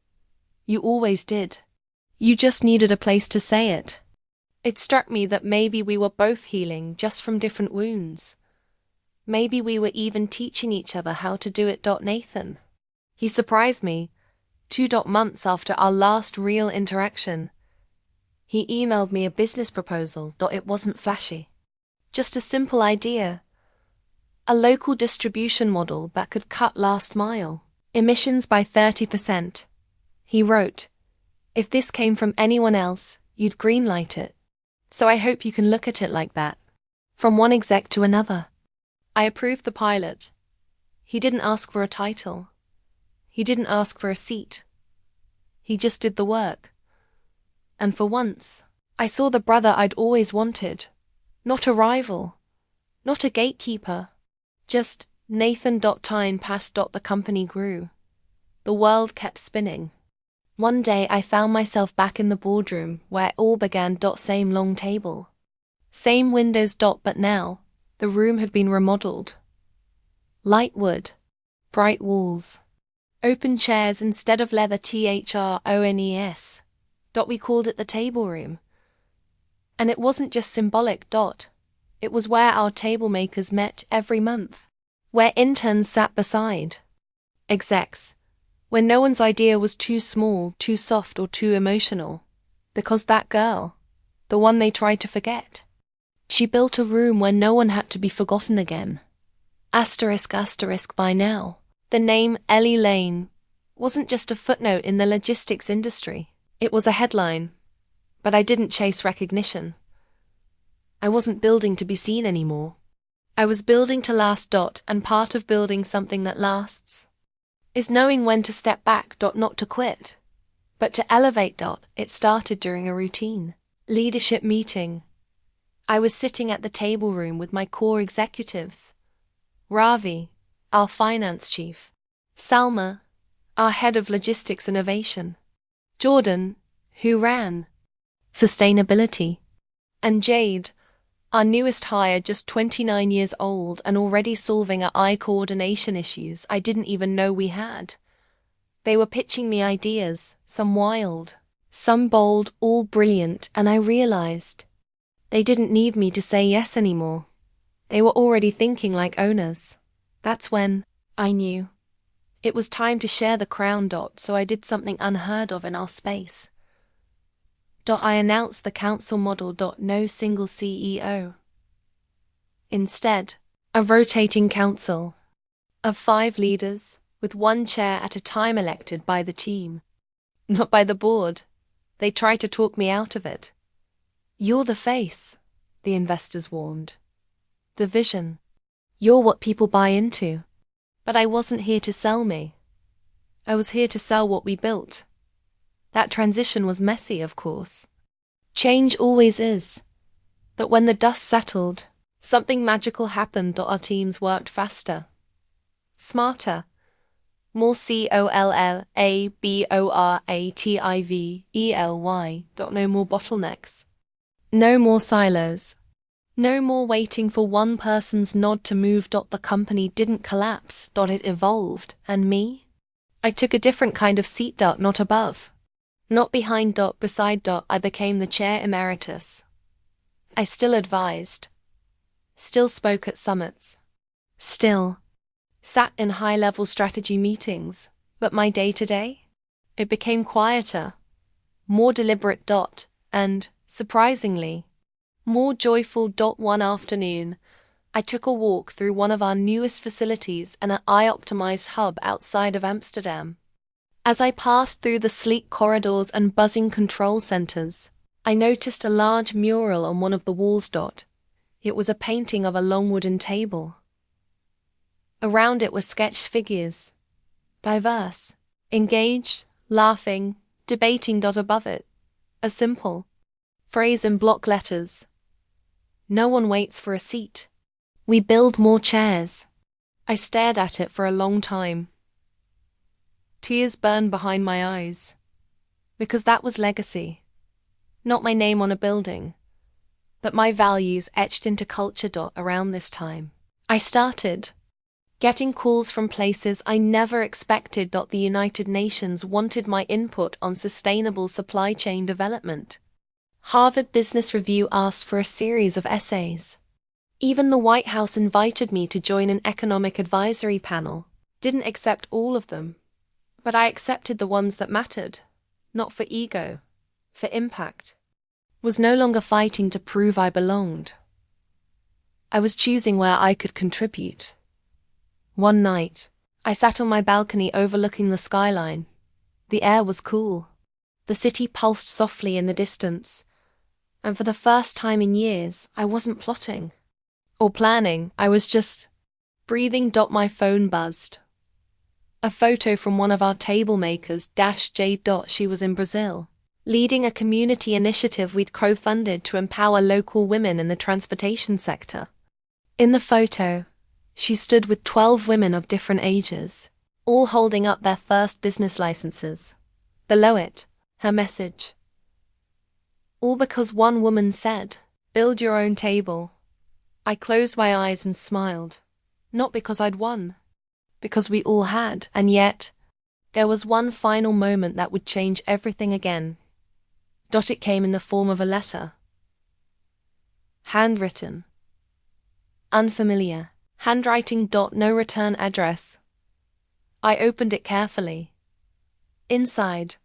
"You always did. You just needed a place to say it." It struck me that maybe we were both healing, just from different wounds. Maybe we were even teaching each other how to do it. Nathan. He surprised me, 2 months after our last real interaction. He emailed me a business proposal. It wasn't flashy. Just a simple idea. A local distribution model that could cut last mile emissions by 30%. He wrote, "If this came from anyone else, you'd greenlight it. So I hope you can look at it like that." From one exec to another. I approved the pilot. He didn't ask for a title. He didn't ask for a seat. He just did the work. And for once, I saw the brother I'd always wanted. Not a rival. Not a gatekeeper. Just Nathan. Time passed. The company grew. The world kept spinning. One day I found myself back in the boardroom where it all began. Same long table. Same windows. But now, the room had been remodeled. Light wood. Bright walls. Open chairs instead of leather. THRONES. We called it the table room. And it wasn't just symbolic. It was where our table makers met every month. Where interns sat beside execs. When no one's idea was too small, too soft, or too emotional. Because that girl, the one they tried to forget, she built a room where no one had to be forgotten again. Asterisk. By now, the name Ellie Lane wasn't just a footnote in the logistics industry. It was a headline. But I didn't chase recognition. I wasn't building to be seen anymore. I was building to last. And part of building something that lasts is knowing when to step back. Not to quit, but to elevate. It started during a routine leadership meeting. I was sitting at the table room with my core executives. Ravi, our finance chief. Salma, our head of logistics innovation. Jordan, who ran sustainability. And Jade, our newest hire, just 29 years old and already solving our eye coordination issues I didn't even know we had. They were pitching me ideas, some wild, some bold, all brilliant, and I realized they didn't need me to say yes anymore. They were already thinking like owners. That's when I knew it was time to share the crown. So I did something unheard of in our space. I announced the council model. No single CEO. Instead, a rotating council of 5 leaders, with 1 chair at a time elected by the team, not by the board. They tried to talk me out of it. You're the face, the investors warned. The vision. You're what people buy into. But I wasn't here to sell me. I was here to sell what we built. That transition was messy, of course. Change always is. But when the dust settled, something magical happened. Our teams worked faster, smarter, more collaboratively. No more bottlenecks. No more silos. No more waiting for one person's nod to move. The company didn't collapse. It evolved. And me? I took a different kind of seat. Not above. Not behind. Beside. I became the chair emeritus. I still advised. Still spoke at summits. Still sat in high-level strategy meetings. But my day-to-day? It became quieter. More deliberate. And, surprisingly, more joyful. One afternoon, I took a walk through one of our newest facilities, an AI-optimized hub outside of Amsterdam. As I passed through the sleek corridors and buzzing control centers, I noticed a large mural on one of the walls. It was a painting of a long wooden table. Around it were sketched figures, diverse, engaged, laughing, debating. Above it, a simple phrase in block letters. No one waits for a seat. We build more chairs. I stared at it for a long time. Tears burned behind my eyes. Because that was legacy. Not my name on a building, but my values etched into culture. Around this time, I started getting calls from places I never expected. The United Nations wanted my input on sustainable supply chain development. Harvard Business Review asked for a series of essays. Even the White House invited me to join an economic advisory panel. Didn't accept all of them, but I accepted the ones that mattered. Not for ego, for impact. Was no longer fighting to prove I belonged. I was choosing where I could contribute. One night, I sat on my balcony overlooking the skyline. The air was cool. The city pulsed softly in the distance. And for the first time in years, I wasn't plotting or planning. I was just breathing. My phone buzzed. A photo from one of our table makers, J. She was in Brazil, leading a community initiative we'd co-funded to empower local women in the transportation sector. In the photo, she stood with 12 women of different ages, all holding up their first business licenses. Below it, her message. All because one woman said, "Build your own table." I closed my eyes and smiled. Not because I'd won, because we all had, and yet, there was one final moment that would change everything again. It came in the form of a letter. Handwritten. Unfamiliar. Handwriting. No return address. I opened it carefully. Inside.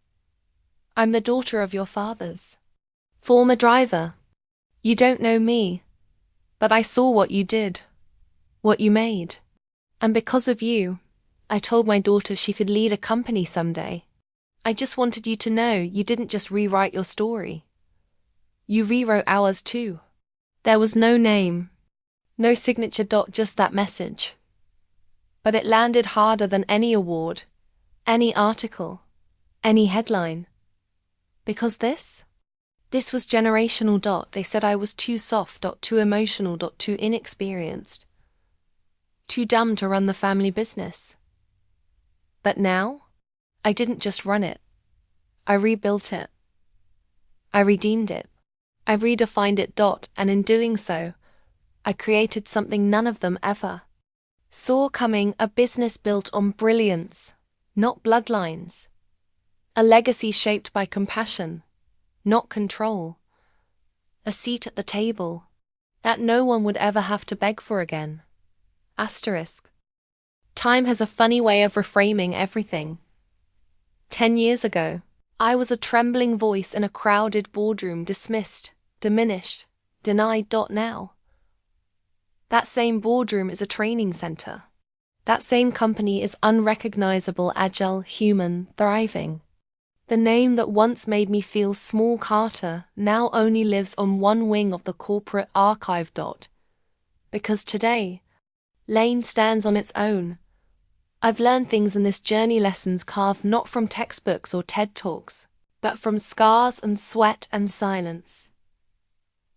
I'm the daughter of your fathers. Former driver. You don't know me, but I saw what you did, what you made. And because of you, I told my daughter she could lead a company someday. I just wanted you to know you didn't just rewrite your story. You rewrote ours too. There was no name, no signature. Just that message. But it landed harder than any award, any article, any headline. Because this was generational. They said I was too soft. Too emotional. Too inexperienced. Too dumb to run the family business. But now, I didn't just run it. I rebuilt it. I redeemed it. I redefined it. And in doing so, I created something none of them ever saw coming, a business built on brilliance, not bloodlines. A legacy shaped by compassion, not control. A seat at the table, that no one would ever have to beg for again. Asterisk. Time has a funny way of reframing everything. 10 years ago, I was a trembling voice in a crowded boardroom, dismissed, diminished, denied. Now, that same boardroom is a training center. That same company is unrecognizable, agile, human, thriving. The name that once made me feel small, Carter, now only lives on one wing of the corporate archive. Because today, Lane stands on its own. I've learned things in this journey, lessons carved not from textbooks or TED Talks, but from scars and sweat and silence.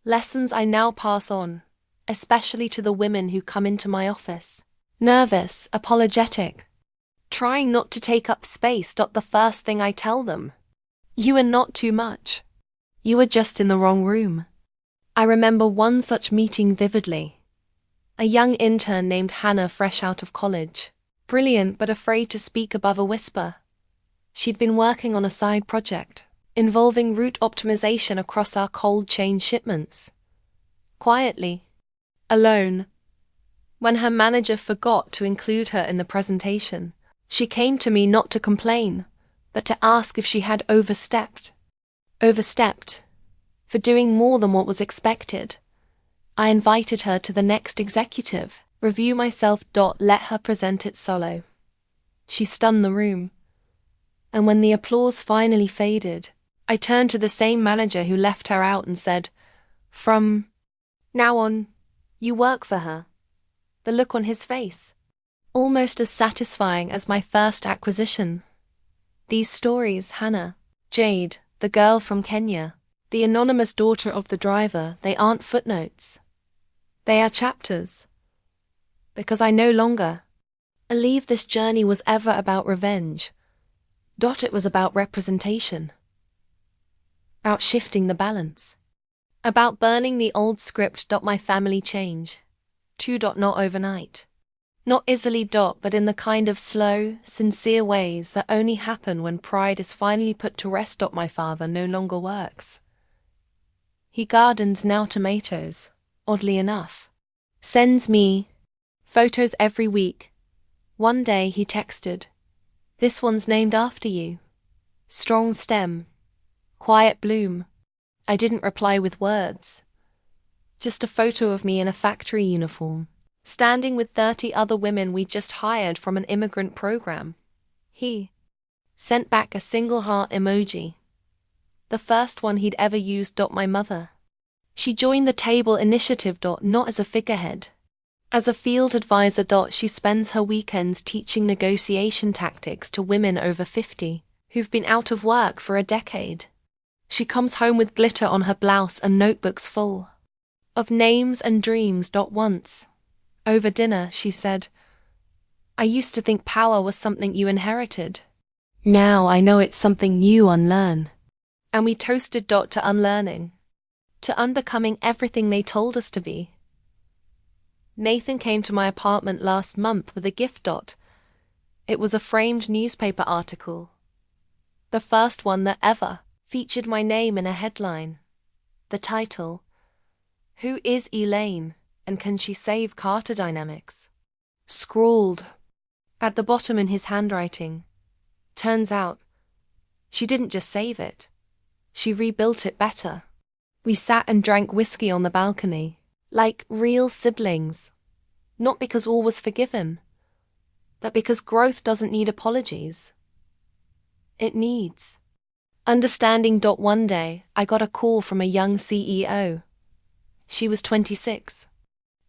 Lessons I now pass on, especially to the women who come into my office. Nervous, apologetic, trying not to take up space. The first thing I tell them: you are not too much. You are just in the wrong room. I remember one such meeting vividly. A young intern named Hannah, fresh out of college. Brilliant but afraid to speak above a whisper. She'd been working on a side project involving route optimization across our cold chain shipments. Quietly, alone. When her manager forgot to include her in the presentation, she came to me not to complain, but to ask if she had overstepped. Overstepped. For doing more than what was expected. I invited her to the next executive review myself. Let her present it solo. She stunned the room. And when the applause finally faded, I turned to the same manager who left her out and said, "From now on, you work for her." The look on his face, almost as satisfying as my first acquisition. These stories, Hannah, Jade, the girl from Kenya, the anonymous daughter of the driver, they aren't footnotes. They are chapters. Because I no longer believe this journey was ever about revenge. It was about representation. About shifting the balance. About burning the old script. My family change. Not overnight. Not easily. But in the kind of slow, sincere ways that only happen when pride is finally put to rest. My father no longer works. He gardens now tomatoes, oddly enough. Sends me photos every week. One day he texted, "This one's named after you. Strong stem. Quiet bloom." I didn't reply with words. Just a photo of me in a factory uniform, standing with 30 other women we'd just hired from an immigrant program. He sent back a single heart emoji. The first one he'd ever used. My mother. She joined the table initiative. Not as a figurehead. As a field advisor. She spends her weekends teaching negotiation tactics to women over 50, who've been out of work for a decade. She comes home with glitter on her blouse and notebooks full of names and dreams. Once, over dinner, she said, "I used to think power was something you inherited. Now I know it's something you unlearn." And we toasted. To unlearning. To unbecoming everything they told us to be. Nathan came to my apartment last month with a gift. It was a framed newspaper article. The first one that ever featured my name in a headline. The title, "Who is Elaine, and can she save Carter Dynamics?" Scrawled at the bottom in his handwriting. Turns out, she didn't just save it. She rebuilt it better. We sat and drank whiskey on the balcony, like real siblings. Not because all was forgiven, but because growth doesn't need apologies. It needs understanding. One day, I got a call from a young CEO. She was 26,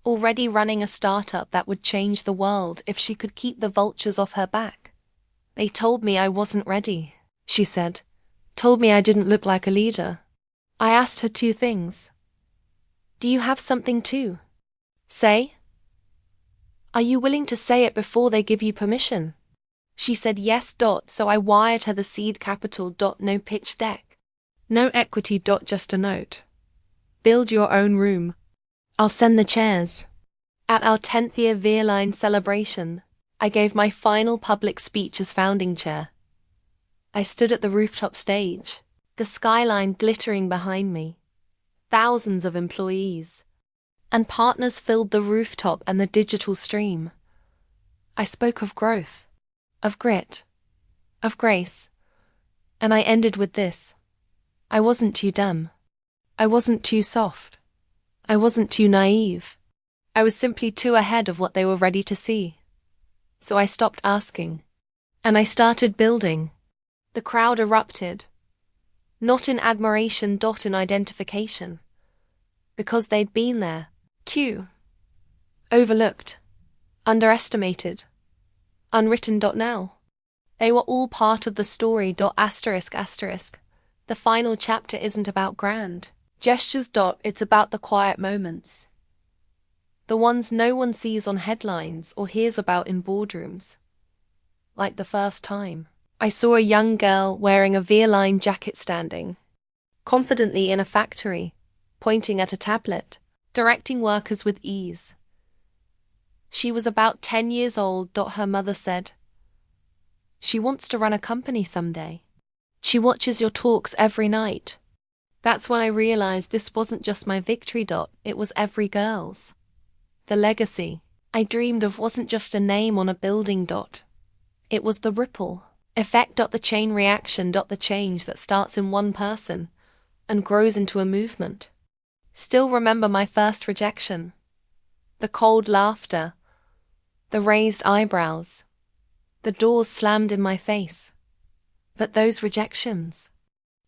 already running a startup that would change the world if she could keep the vultures off her back. "They told me I wasn't ready," she said. "Told me I didn't look like a leader." I asked her 2 things. "Do you have something to say? Are you willing to say it before they give you permission?" She said yes. So I wired her the seed capital. No pitch deck. No equity. Just a note. "Build your own room. I'll send the chairs." At our 10th year Veerline celebration, I gave my final public speech as founding chair. I stood at the rooftop stage, the skyline glittering behind me. Thousands of employees. and partners filled the rooftop and the digital stream. I spoke of growth, of grit, of grace, and I ended with this. I wasn't too dumb. I wasn't too soft. I wasn't too naive. I was simply too ahead of what they were ready to see. So I stopped asking. And I started building. The crowd erupted. Not in admiration, in identification. Because they'd been there, too. Overlooked. Underestimated. Unwritten. Now. They were all part of the story. Asterisk. The final chapter isn't about grand gestures. It's about the quiet moments. The ones no one sees on headlines or hears about in boardrooms. Like the first time I saw a young girl wearing a V-line jacket standing confidently in a factory, pointing at a tablet, directing workers with ease. She was about 10 years old. Her mother said, "She wants to run a company someday. She watches your talks every night." That's when I realized this wasn't just my victory. It was every girl's. The legacy I dreamed of wasn't just a name on a building. It was the ripple effect. The chain reaction. The change that starts in one person and grows into a movement. Still remember my first rejection. The cold laughter. The raised eyebrows. The doors slammed in my face. But those rejections,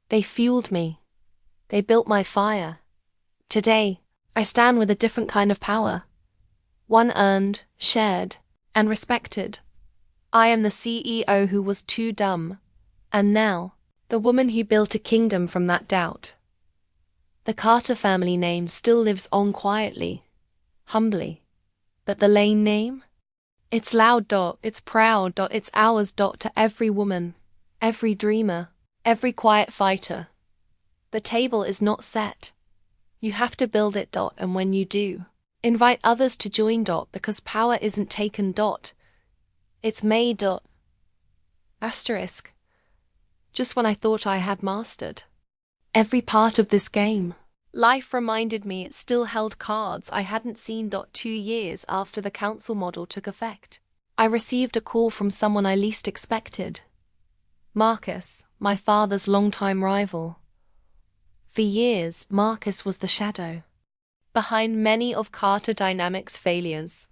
they fueled me. They built my fire. Today, I stand with a different kind of power. One earned, shared, and respected. I am the CEO who was too dumb. And now, the woman who built a kingdom from that doubt. The Carter family name still lives on quietly, humbly. But the Lane name? It's loud. It's proud. It's ours. To every woman, every dreamer, every quiet fighter. The table is not set. You have to build it. And when you do, invite others to join. Because power isn't taken. It's made. Asterisk. Just when I thought I had mastered every part of this game, life reminded me it still held cards I hadn't seen. 2 years after the council model took effect, I received a call from someone I least expected. Marcus, my father's longtime rival. For years, Marcus was the shadow behind many of Carter Dynamics' failures.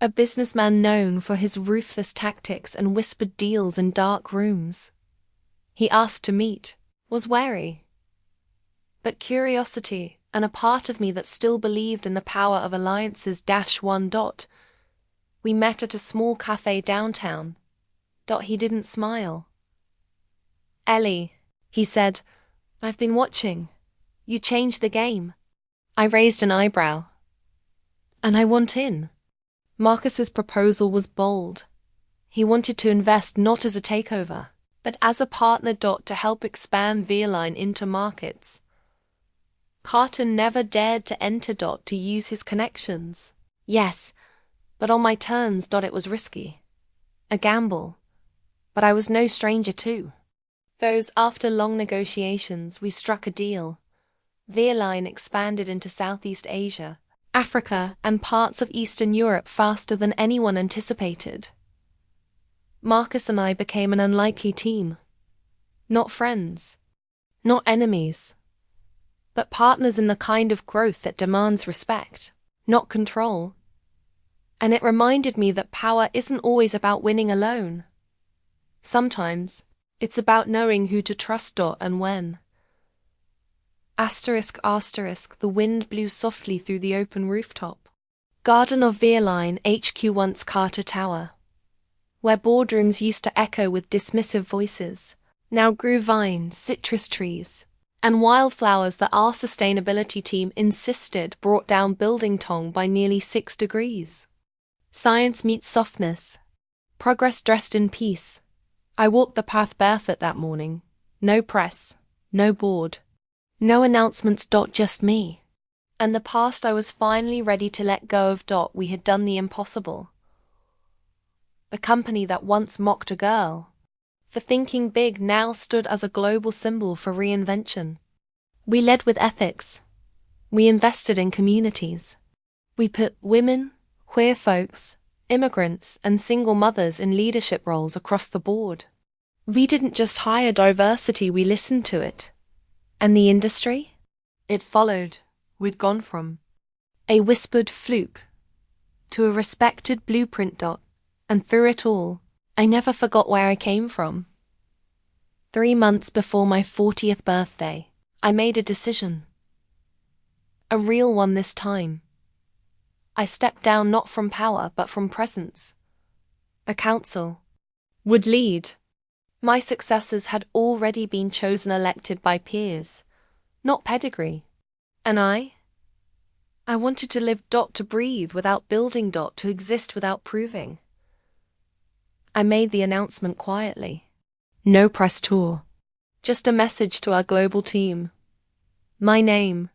A businessman known for his ruthless tactics and whispered deals in dark rooms. He asked to meet, was wary. But curiosity, and a part of me that still believed in the power of alliances. -1. We met at a small cafe downtown. He didn't smile. "Ellie," he said, "I've been watching. You changed the game." I raised an eyebrow. "And I want in." Marcus's proposal was bold. He wanted to invest not as a takeover, but as a partner. To help expand V-line into markets. Carter never dared to enter. To use his connections. Yes, but on my terms. It was risky. A gamble. But I was no stranger to those. After long negotiations, we struck a deal. V-line expanded into Southeast Asia, Africa, and parts of Eastern Europe faster than anyone anticipated. Marcus and I became an unlikely team. Not friends, not enemies, but partners in the kind of growth that demands respect, not control. And it reminded me that power isn't always about winning alone. Sometimes, it's about knowing who to trust. And when. Asterisk. The wind blew softly through the open rooftop. Garden of V-line HQ, once Carter Tower. Where boardrooms used to echo with dismissive voices, now grew vines, citrus trees, and wildflowers that our sustainability team insisted brought down building tong by nearly 6 degrees. Science meets softness. Progress dressed in peace. I walked the path barefoot that morning. No press, no board. No announcements. Just me. And the past I was finally ready to let go of. We had done the impossible. The company that once mocked a girl for thinking big now stood as a global symbol for reinvention. We led with ethics. We invested in communities. We put women, queer folks, immigrants, and single mothers in leadership roles across the board. We didn't just hire diversity, we listened to it. And the industry? It followed. We'd gone from a whispered fluke to a respected blueprint. And through it all, I never forgot where I came from. 3 months before my 40th birthday, I made a decision. A real one this time. I stepped down not from power but from presence. The council would lead. My successors had already been chosen, elected by peers, not pedigree. And I wanted to live. To breathe without building. To exist without proving. I made the announcement quietly. No press tour. Just a message to our global team. My name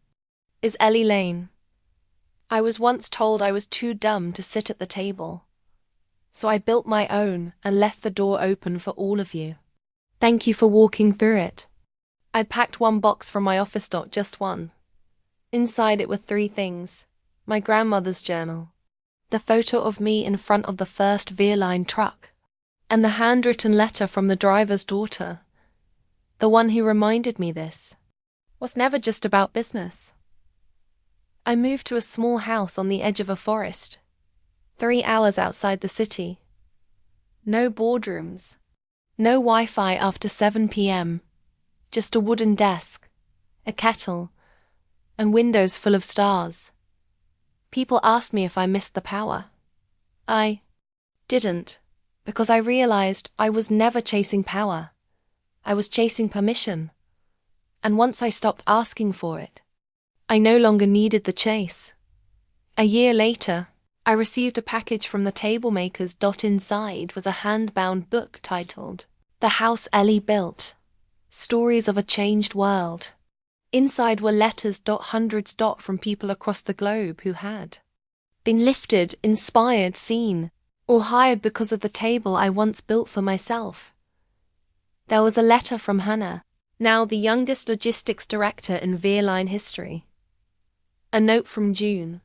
is Ellie Lane. I was once told I was too dumb to sit at the table. So I built my own and left the door open for all of you. Thank you for walking through it. I'd packed one box from my office. Just one. Inside it were 3 things. My grandmother's journal, the photo of me in front of the first Veerline truck, and the handwritten letter from the driver's daughter, the one who reminded me this was never just about business. I moved to a small house on the edge of a forest, 3 hours outside the city. No boardrooms, no Wi-Fi after 7 p.m., just a wooden desk, a kettle, and windows full of stars. People asked me if I missed the power. I didn't, because I realized I was never chasing power. I was chasing permission. And once I stopped asking for it, I no longer needed the chase. A year later, I received a package from the table makers. Inside was a hand-bound book titled The House Ellie Built, Stories of a Changed World. Inside were letters. Hundreds. From people across the globe who had been lifted, inspired, seen, or hired because of the table I once built for myself. There was a letter from Hannah, now the youngest logistics director in Veerline history. A note from June,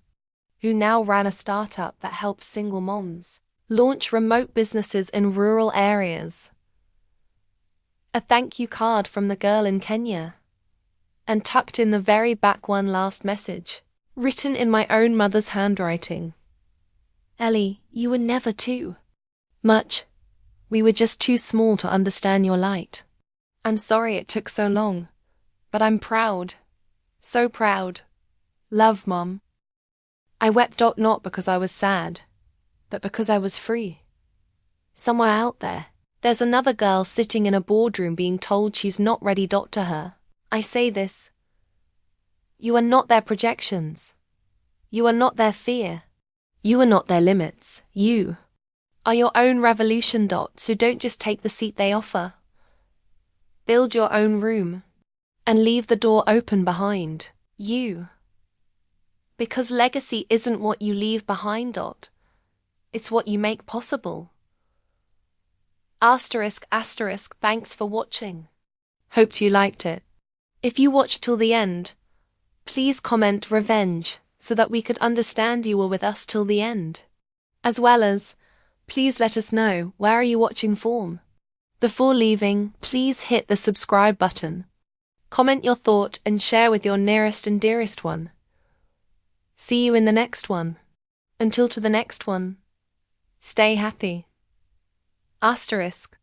who now ran a startup that helped single moms launch remote businesses in rural areas. A thank you card from the girl in Kenya. And tucked in the very back, one last message, written in my own mother's handwriting. Ellie, you were never too much. We were just too small to understand your light. I'm sorry it took so long, but I'm proud. So proud. Love, Mom. I wept. Not because I was sad, but because I was free. Somewhere out there, there's another girl sitting in a boardroom being told she's not ready. To her, I say this. You are not their projections. You are not their fear. You are not their limits. You are your own revolution. So don't just take the seat they offer. Build your own room and leave the door open behind you. Because legacy isn't what you leave behind. It's what you make possible. Asterisk. Thanks for watching. Hoped you liked it. If you watched till the end, please comment revenge so that we could understand you were with us till the end. As well as, please let us know where are you watching from. Before leaving, please hit the subscribe button. Comment your thought and share with your nearest and dearest one. See you in the next one. Until to the next one, stay happy. Asterisk.